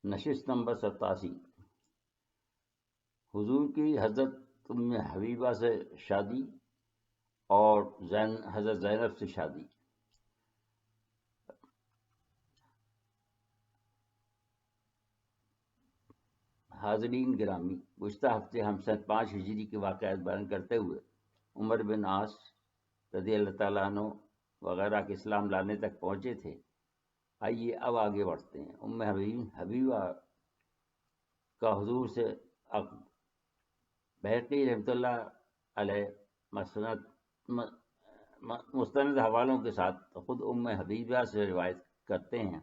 نشست نمبر 87۔ حضور کی حضرت ام حبیبہ سے شادی اور حضرت زینب سے شادی۔ حاضرین گرامی، گزشتہ ہفتے ہم سن 5 ہجری کے واقعات بیان کرتے ہوئے عمر بن عاص رضی اللہ تعالیٰ عنہ وغیرہ کے اسلام لانے تک پہنچے تھے۔ آئیے اب آگے بڑھتے ہیں۔ ام حبیبہ کا حضور سے عقد۔ بہقی رحمۃ اللہ علیہ مستند حوالوں کے ساتھ خود ام حبیبہ سے روایت کرتے ہیں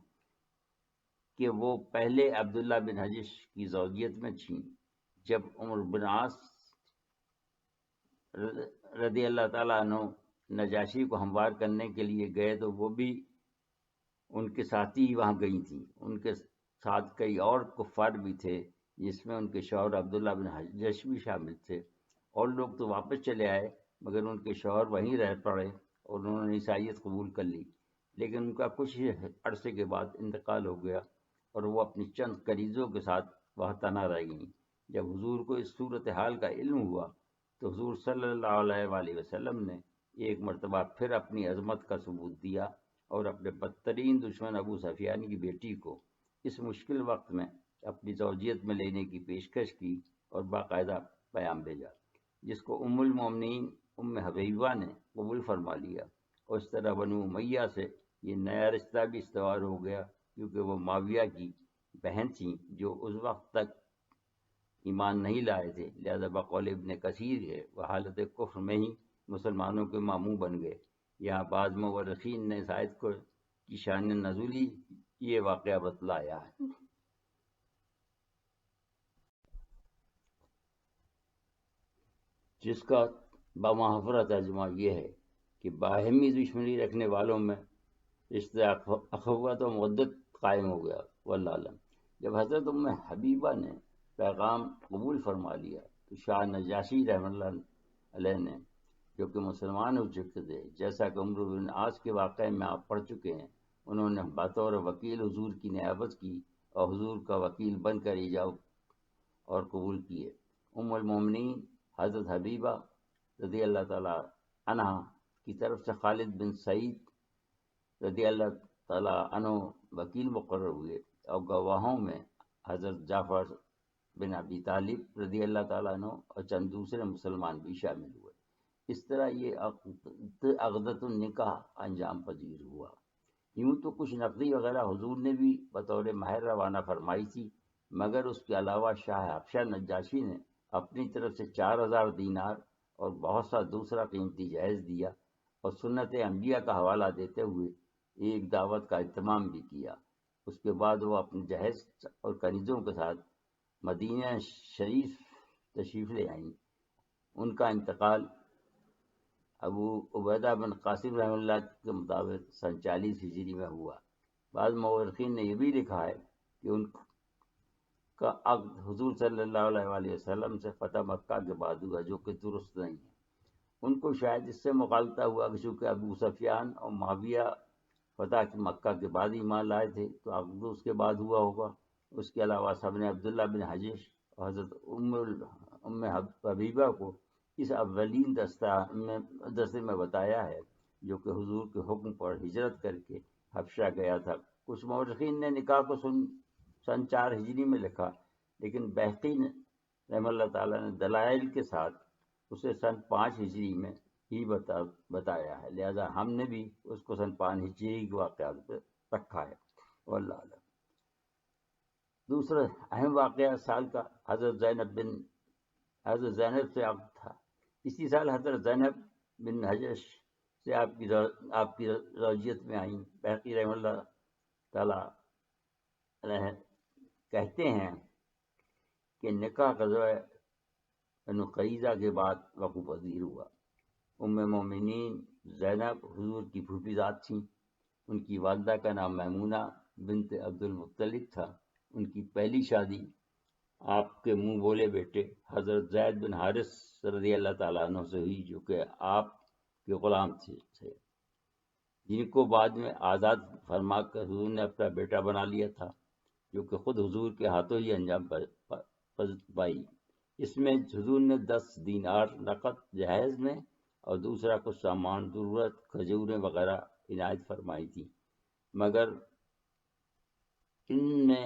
کہ وہ پہلے عبداللہ بن حجش کی زوجیت میں تھیں۔ جب عمر بن عاص رضی اللہ تعالیٰ عنہ نجاشی کو ہموار کرنے کے لیے گئے تو وہ بھی ان کے ساتھی ہی وہاں گئی تھیں۔ ان کے ساتھ کئی اور کفار بھی تھے، جس میں ان کے شوہر عبداللہ بن حجش بھی شامل تھے۔ اور لوگ تو واپس چلے آئے، مگر ان کے شوہر وہیں رہ پڑے اور انہوں نے عیسائیت قبول کر لی۔ لیکن ان کا کچھ ہی عرصے کے بعد انتقال ہو گیا اور وہ اپنی چند کنیزوں کے ساتھ وہاں تنہا رہ گئیں۔ جب حضور کو اس صورتحال کا علم ہوا تو حضور صلی اللہ علیہ وآلہ وسلم نے ایک مرتبہ پھر اپنی عظمت کا ثبوت دیا اور اپنے بدترین دشمن ابو سفیان کی بیٹی کو اس مشکل وقت میں اپنی زوجیت میں لینے کی پیشکش کی اور باقاعدہ پیام بھیجا، جس کو ام المومنین ام حبیبہ نے قبول فرما لیا۔ اور اس طرح بنو امیہ سے یہ نیا رشتہ بھی استوار ہو گیا، کیونکہ وہ معاویہ کی بہن تھیں جو اس وقت تک ایمان نہیں لائے تھے، لہذا بقول ابن کثیر ہے وہ حالت کفر میں ہی مسلمانوں کے ماموں بن گئے۔ یہاں بعض مورخین نے اس آیت کی شان نزولی یہ واقعہ بتلایا ہے۔ جس کا بامحاورہ ترجمہ یہ ہے کہ باہمی دشمنی رکھنے والوں میں رشتہ اخوت و مودت قائم ہو گیا، واللہ اعلم۔ جب حضرت ام حبیبہ نے پیغام قبول فرما لیا تو شاہ نجاشی رحمۃ اللہ علیہ نے، جو کہ مسلمان ہو چکے تھے، جیسا کہ عمر بن عاص کے واقعے میں آپ پڑھ چکے ہیں، انہوں نے بطور وکیل حضور کی نیابت کی اور حضور کا وکیل بن کر ایجاب اور قبول کیے۔ ام المومنین حضرت حبیبہ رضی اللہ تعالیٰ عنہ کی طرف سے خالد بن سعید رضی اللہ تعالیٰ عنہ وکیل مقرر ہوئے اور گواہوں میں حضرت جعفر بن ابی طالب رضی اللہ تعالیٰ عنہ اور چند دوسرے مسلمان بھی شامل ہوئے۔ اس طرح یہ عقدۃ النکاح انجام پذیر ہوا۔ یوں تو کچھ نقدی وغیرہ حضور نے بھی بطور مہر روانہ فرمائی تھی، مگر اس کے علاوہ شاہ حبشہ نجاشی نے اپنی طرف سے 4000 دینار اور بہت سا دوسرا قیمتی جہیز دیا اور سنت انبیاء کا حوالہ دیتے ہوئے ایک دعوت کا اہتمام بھی کیا۔ اس کے بعد وہ اپنے جہیز اور کنیزوں کے ساتھ مدینہ شریف تشریف لے آئیں۔ ان کا انتقال ابو عبیدہ بن قاسم رحمہ اللہ کے مطابق سن 40 ہجری میں ہوا۔ بعض مورخین نے یہ بھی لکھا ہے کہ ان کا عقد حضور صلی اللہ علیہ وآلہ وسلم سے فتح مکہ کے بعد ہوا، جو کہ درست نہیں ہے۔ ان کو شاید اس سے مغالطہ ہوا کہ چونکہ ابو سفیان اور معاویہ فتح مکہ کے بعد ایمان لائے تھے تو عقد اس کے بعد ہوا ہوگا۔ اس کے علاوہ سب نے عبداللہ بن حجش اور حضرت ام حبیبہ کو اس اولین دستے میں بتایا ہے، جو کہ حضور کے حکم پر ہجرت کر کے حبشہ گیا تھا۔ کچھ مورخین نے نکاح کو سن 4 ہجری میں لکھا، لیکن بہقی رحمہ اللہ تعالیٰ نے دلائل کے ساتھ اسے سن 5 ہجری میں ہی بتایا ہے، لہذا ہم نے بھی اس کو سن 5 ہجری کے واقعات پہ رکھا ہے، واللہ اعلم۔ دوسرا اہم واقعہ سال کا حضرت زینب سے عقد تھا۔ اسی سال حضرت زینب بن حجش سے آپ کی زوجیت میں آئیں۔ بہقی رحمہ اللہ تعالیٰ علیہ کہتے ہیں کہ نکاح غزوہ بنو قریظہ کے بعد وقوع پذیر ہوا۔ ام مومنین زینب حضور کی پھوپھی ذات تھیں۔ ان کی والدہ کا نام میمونہ بنت عبد المطلب تھا۔ ان کی پہلی شادی آپ کے منہ بولے بیٹے حضرت زید بن حارث رضی اللہ تعالیٰ عنہ سے ہوئی، جو کہ آپ کے غلام تھے، جن کو بعد میں آزاد فرما کر حضور نے اپنا بیٹا بنا لیا تھا۔ جو کہ خود حضور کے ہاتھوں ہی انجام پائی۔ اس میں حضور نے 10 دینار نقد جہیز میں اور دوسرا کچھ سامان ضرورت کھجوریں وغیرہ عنایت فرمائی تھی، مگر ان میں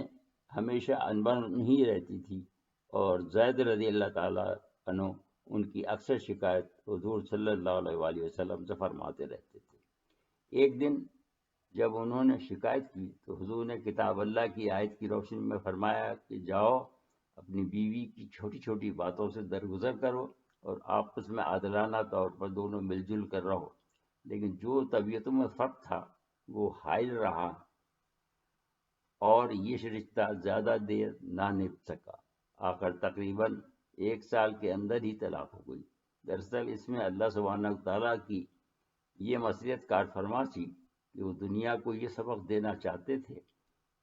ہمیشہ انبن ہی رہتی تھی، اور زید رضی اللہ تعالیٰ عنہ ان کی اکثر شکایت حضور صلی اللہ علیہ وآلہ وسلم سے فرماتے رہتے تھے۔ ایک دن جب انہوں نے شکایت کی تو حضور نے کتاب اللہ کی آیت کی روشنی میں فرمایا کہ جاؤ اپنی بیوی کی چھوٹی چھوٹی باتوں سے درگزر کرو اور آپس میں عادلانہ طور پر دونوں مل جل کر رہو، لیکن جو طبیعتوں میں فرق تھا وہ حائل رہا اور یہ رشتہ زیادہ دیر نہ نبھ سکا۔ آخر تقریباً 1 سال کے اندر ہی طلاق ہو گئی۔ دراصل اس میں اللہ سبحانہ تعالیٰ کی یہ مصلحت کار فرما تھی کہ وہ دنیا کو یہ سبق دینا چاہتے تھے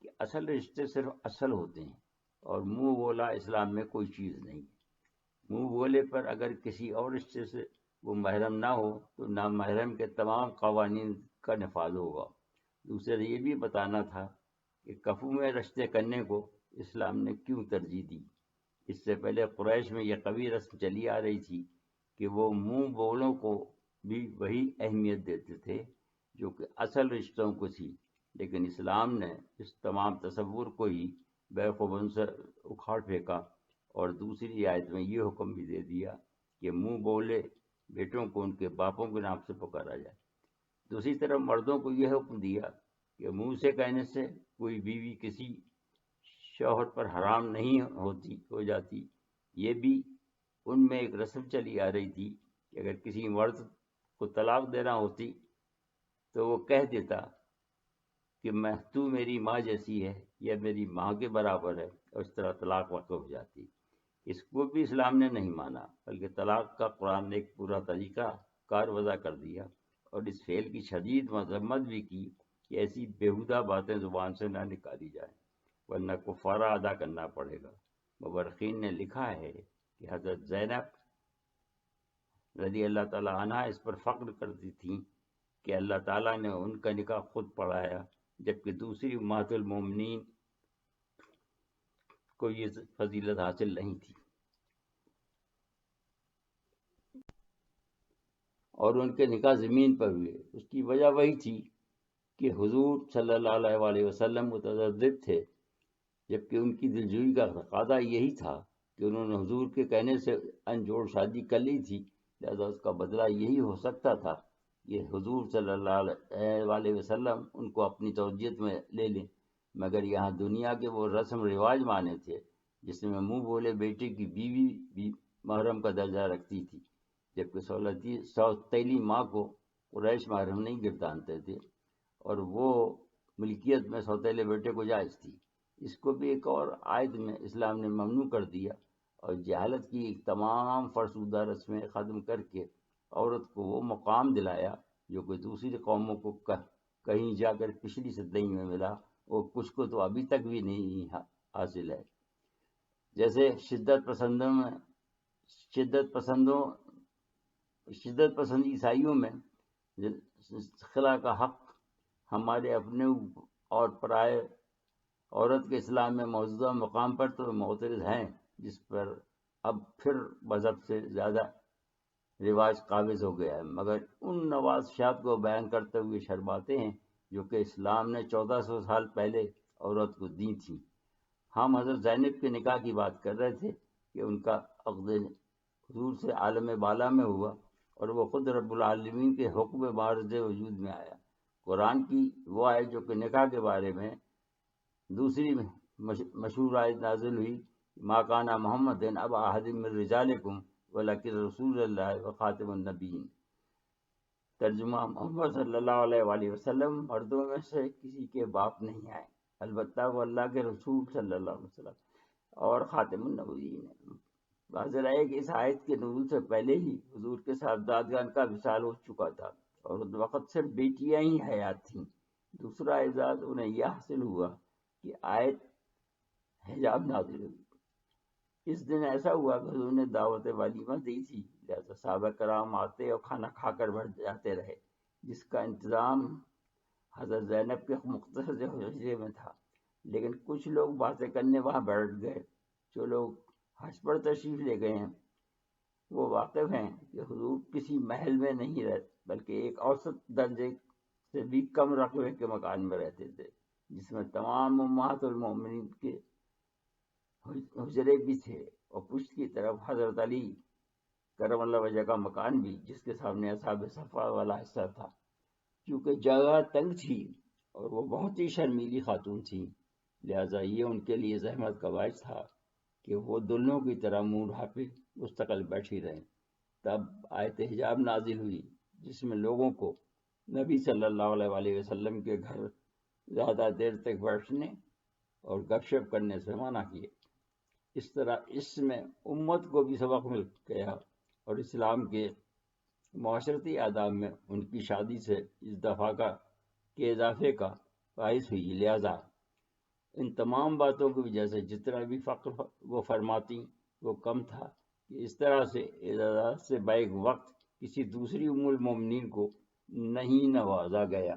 کہ اصل رشتے صرف اصل ہوتے ہیں، اور منہ بولا اسلام میں کوئی چیز نہیں۔ منہ بولے پر اگر کسی اور رشتے سے وہ محرم نہ ہو تو نامحرم کے تمام قوانین کا نفاذ ہوگا۔ دوسرے یہ بھی بتانا تھا کہ کفو میں رشتے کرنے کو اسلام نے کیوں ترجیح دی۔ اس سے پہلے قریش میں یہ قوی رسم چلی آ رہی تھی کہ وہ منہ بولوں کو بھی وہی اہمیت دیتے تھے جو کہ اصل رشتوں کو تھی، لیکن اسلام نے اس تمام تصور کو ہی بیق و بن سے اکھاڑ پھینکا، اور دوسری آیت میں یہ حکم بھی دے دیا کہ منہ بولے بیٹوں کو ان کے باپوں کے نام سے پکارا جائے۔ دوسری طرف مردوں کو یہ حکم دیا کہ منہ سے کہنے سے کوئی بیوی کسی شوہر پر حرام نہیں ہو جاتی۔ یہ بھی ان میں ایک رسم چلی آ رہی تھی کہ اگر کسی مرد کو طلاق دینا ہوتی تو وہ کہہ دیتا کہ تو میری ماں جیسی ہے یا میری ماں کے برابر ہے، اور اس طرح طلاق واقع ہو جاتی۔ اس کو بھی اسلام نے نہیں مانا، بلکہ طلاق کا قرآن نے ایک پورا طریقہ کار وضع کر دیا، اور اس فعل کی شدید مذمت بھی کی کہ ایسی بیہودہ باتیں زبان سے نہ نکالی جائیں ورنہ کفارہ ادا کرنا پڑے گا۔ مورخین نے لکھا ہے کہ حضرت زینب رضی اللہ تعالیٰ عنہ اس پر فخر کرتی تھیں کہ اللہ تعالیٰ نے ان کا نکاح خود پڑھایا، جبکہ دوسری امہات المومنین کو یہ فضیلت حاصل نہیں تھی، اور ان کے نکاح زمین پر ہوئے۔ اس کی وجہ وہی تھی کہ حضور صلی اللہ علیہ وآلہ وسلم متزوج تھے، جبکہ ان کی دلجوئی کا تقاضا یہی تھا کہ انہوں نے حضور کے کہنے سے انجوڑ شادی کر لی تھی، لہذا اس کا بدلہ یہی ہو سکتا تھا کہ حضور صلی اللہ علیہ وآلہ وسلم ان کو اپنی توجیت میں لے لیں، مگر یہاں دنیا کے وہ رسم رواج مانے تھے جس میں منہ بولے بیٹے کی بیوی بھی محرم کا درجہ رکھتی تھی، جبکہ سوتیلی ماں کو قریش محرم نہیں گردانتے تھے، اور وہ ملکیت میں سوتیلے بیٹے کو جائز تھی۔ اس کو بھی ایک اور آیت میں اسلام نے ممنوع کر دیا، اور جہالت کی تمام فرسودہ رسمیں ختم کر کے عورت کو وہ مقام دلایا جو کہ دوسری قوموں کو کہیں جا کر پچھلی صدی میں ملا، اور کچھ کو تو ابھی تک بھی نہیں حاصل ہے۔ جیسے شدت پسند عیسائیوں میں خلا کا حق ہمارے اپنے اور پرائے عورت کے اسلام میں موجودہ مقام پر تو معترض ہیں، جس پر اب پھر مذہب سے زیادہ رواج قابض ہو گیا ہے، مگر ان نوازشات کو بیان کرتے ہوئے شرماتے ہیں جو کہ اسلام نے 1400 سال پہلے عورت کو دی تھیں۔ ہم حضرت زینب کے نکاح کی بات کر رہے تھے کہ ان کا عقد حضور سے عالم بالا میں ہوا، اور وہ خود رب العالمین کے حکم معرض وجود میں آیا۔ قرآن کی وہ آیت جو کہ نکاح کے بارے میں دوسری مشہور آیت نازل ہوئی، ما کان محمد ابا احد من رجالکم ولکن رسول اللہ وخاتم النبیین۔ ترجمہ: محمد صلی اللہ علیہ وآلہ وسلم مردوں میں سے کسی کے باپ نہیں آئے، البتہ وہ اللہ کے رسول صلی اللہ علیہ وسلم اور خاتم النبیین ہیں۔ واضح ہے کہ اس آیت کے نزول سے پہلے ہی حضور کے صاحبزادگان کا وصال ہو چکا تھا، اور اس وقت صرف بیٹیاں ہی حیات تھیں۔ دوسرا اعزاز انہیں یہ حاصل ہوا کہ آیت حجاب نازل ہوئی۔ اس دن ایسا ہوا کہ حضور نے دعوت ولیمہ دی تھی، لہذا صحابہ کرام آتے اور کھانا کھا کر بیٹھ جاتے رہے، جس کا انتظام حضرت زینب کے مختصر حجرے میں تھا۔ لیکن کچھ لوگ باتیں کرنے وہاں بیٹھ گئے. جو لوگ حج پر تشریف لے گئے ہیں وہ واقف ہیں کہ حضور کسی محل میں نہیں رہتے بلکہ ایک اوسط درجے سے بھی کم رقبے کے مکان میں رہتے تھے، جس میں تمام امہات المومنین کے حجرے بھی تھے، اور پشت کی طرف حضرت علی کرم اللہ وجہ کا مکان بھی، جس کے سامنے اصحاب صفا والا حصہ تھا. کیونکہ جگہ تنگ تھی اور وہ بہت ہی شرمیلی خاتون تھیں، لہذا یہ ان کے لیے زحمت کا باعث تھا کہ وہ دلہنوں کی طرح منہ ڈھانپے مستقل بیٹھی رہیں. تب آیت حجاب نازل ہوئی جس میں لوگوں کو نبی صلی اللہ علیہ وآلہ وسلم کے گھر زیادہ دیر تک بیٹھنے اور گپ شپ کرنے سے منع کیے. اس طرح اس میں امت کو بھی سبق مل گیا اور اسلام کے معاشرتی آداب میں ان کی شادی سے اس دفعہ کے اضافے کا باعث ہوئی. لہذا ان تمام باتوں کی وجہ سے جتنا بھی فقر وہ فرماتی وہ کم تھا کہ اس طرح سے اعزازات سے بیک وقت کسی دوسری ام المومنین کو نہیں نوازا گیا.